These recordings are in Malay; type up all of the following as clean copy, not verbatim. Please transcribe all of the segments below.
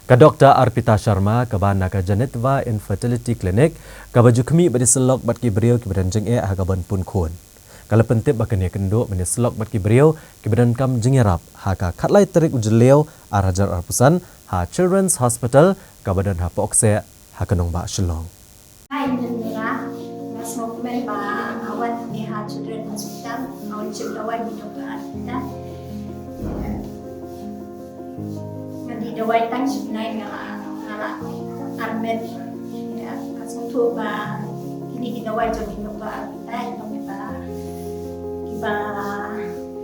Ka Dr. Arpita Sharma ka ban ka Janetva Infertility Clinic ka baju kemi badi selok bat ki beriau ki badan jeng ha ka ban pun khun. Kala pentip ba kene kendo bani selok bat ki beriau ki badan kam jengerap ha ka khatlai terik ujleu arajar arpusan ha Children's Hospital ka badan ha pokse ha kanong ba Shillong. Hai Indira, masuk member awat di Children's Hospital, awat ciptawan di Dr. Arpita. Di dawai tan sebenarnya ngala armet ya asal tu ba ini di dawai jadi Dr. Arpita itu kita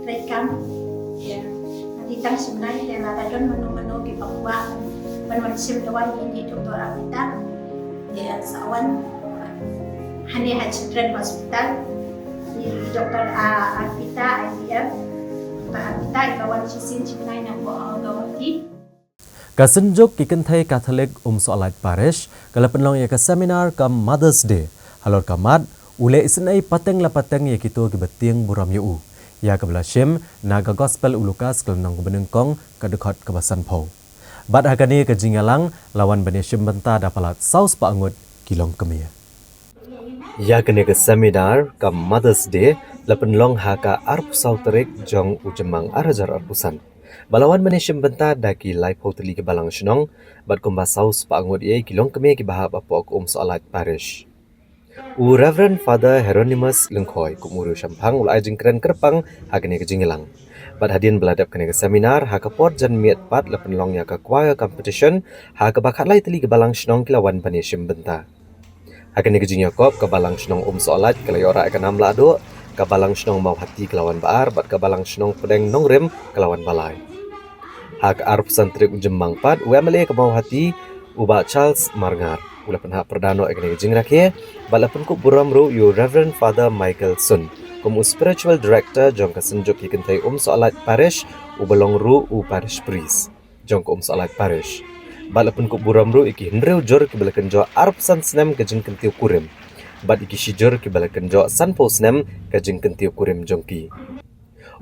rekam ya di tan sebenarnya yang ada don menu-menu kita buat menulis dawai di Dr. Arpita ya sawan hanya Children's Hospital di Dr. Arpita IVF Dr. Arpita kawan sisin sebenarnya gawati Kasenjuk kikenthai Catholic Soalat Parish kala penlong ya ka seminar ka Mother's Day halor kamat ule isnai pateng la pateng ya kito ki betiang buram yu ya ka blashim naga gospel ulukas kelenong benengkong ka dekat ka basan pau bad hakani ka jingalang lawan beneshim benta dapalat saus paangut kilong kemia ya kene ka seminar ka Mother's Day la penlong ha ka arp sauterik jong ujemang arajar arpusan Balawan manesyam benta daki live hoteli ke Balang Senong, bat kumba saus paangut ye kilong keme ki bahab apok Soalat Parish. Reverend Father Hieronymus Lengkoi kumuru Syampang ulai jingkren kerpang hakene ke Jingilang. Bat hadian beladap kene ke seminar ha ka pot jan miat pat la penlong ya ka choir competition ha ka bakat lai teli ke Balang Senong kilawan manesyam benta. Hakene ke Jingyakop ke Balang Senong Soalat kelai ora akan amla ado ka Balang Senong mau hati kelawan baar bat ka Balang Senong pedeng nongrem kelawan balai. Hak arp santrik jembang pat UMLA ke mau hati uba Charles Marngar ula penhak perdano ekne jingrakie balapan ku buramru yu Reverend Father Michael Sun kum spiritual director jong ka senjuk ikentai Soalat Parish ubalong ru parish priest jong ka Soalat Parish balapan ku buramru iki hendreu jor ki balakan jo arp san snem ke jing kentiu kurim bat iki shijor ki balakan jo san po snem ke jing kentiu kurim jongki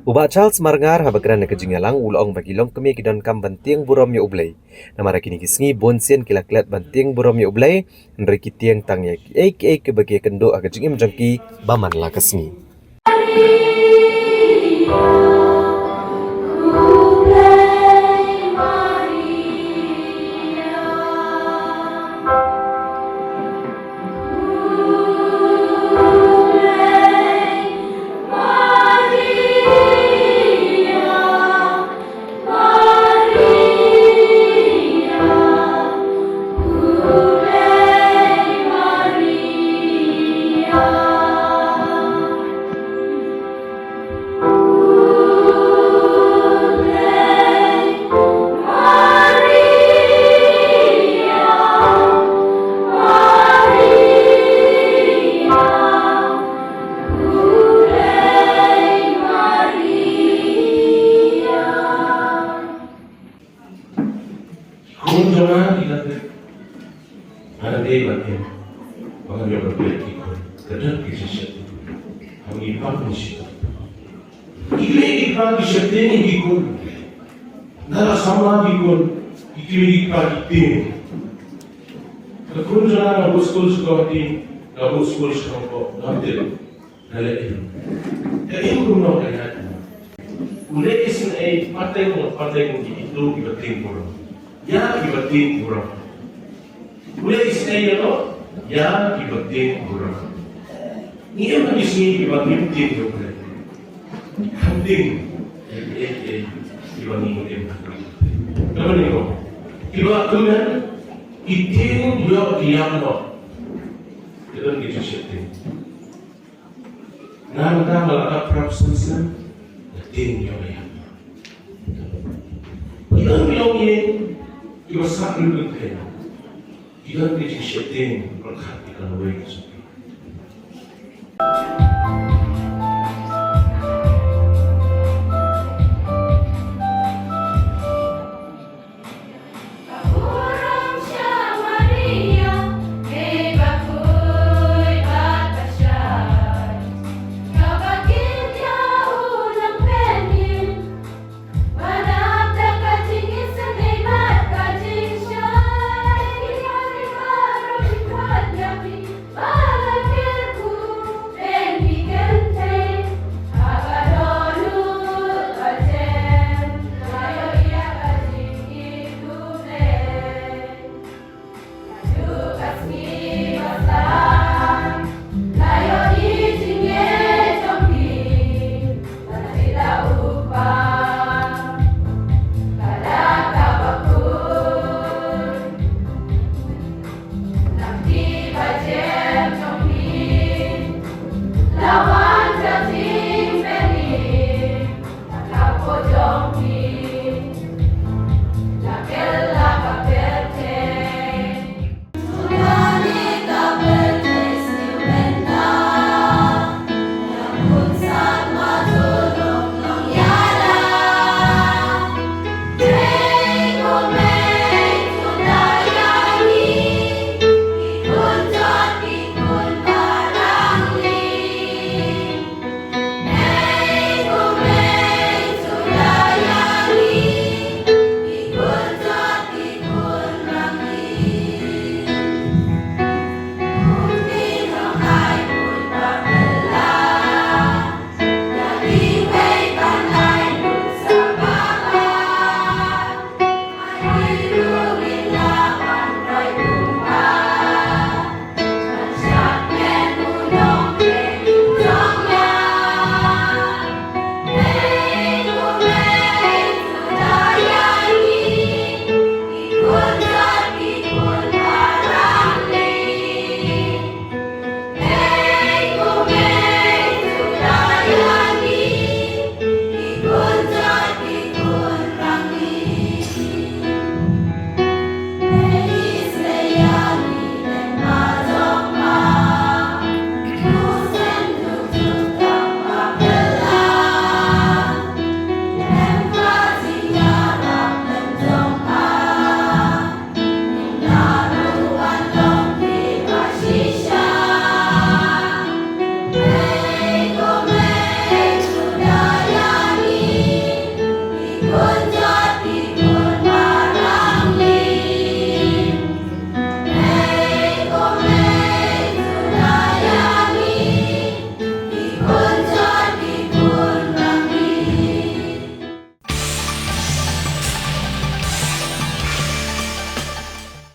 Uba Charles Marngar habagran na kajingalang ulong bagilong kami kidon kam banting burom ya ublay. Namara kini kisngi bonsen kilaklat banting burom ya ublay. Nri kitiang tangya ki ke bagi kendo agajingim jangki baman la kasngi. Kunjungan ilatik ada day batin pengambil berbeda ikut kerja kisah pengipan musik ile ipan kisah ini ikut nara sama ikut ikimi ipan ikut kunjungan abu sekolah sekolah nanti nalai itu rumah kaya ule isin partai itu ibatin pun ya ibatin kurang. Boleh istilahnya lo, ya ibatin kurang. Ini apa disini ibatin tu boleh. Penting, ibatin. Apa ni lo? Ibatin itu dia diam lo. Itu kita setting. Nama malaikat prabhusan, tin dia yang. Bilang ini. Iba sa ilog kaya, ilan di siya din, pagkat ikan away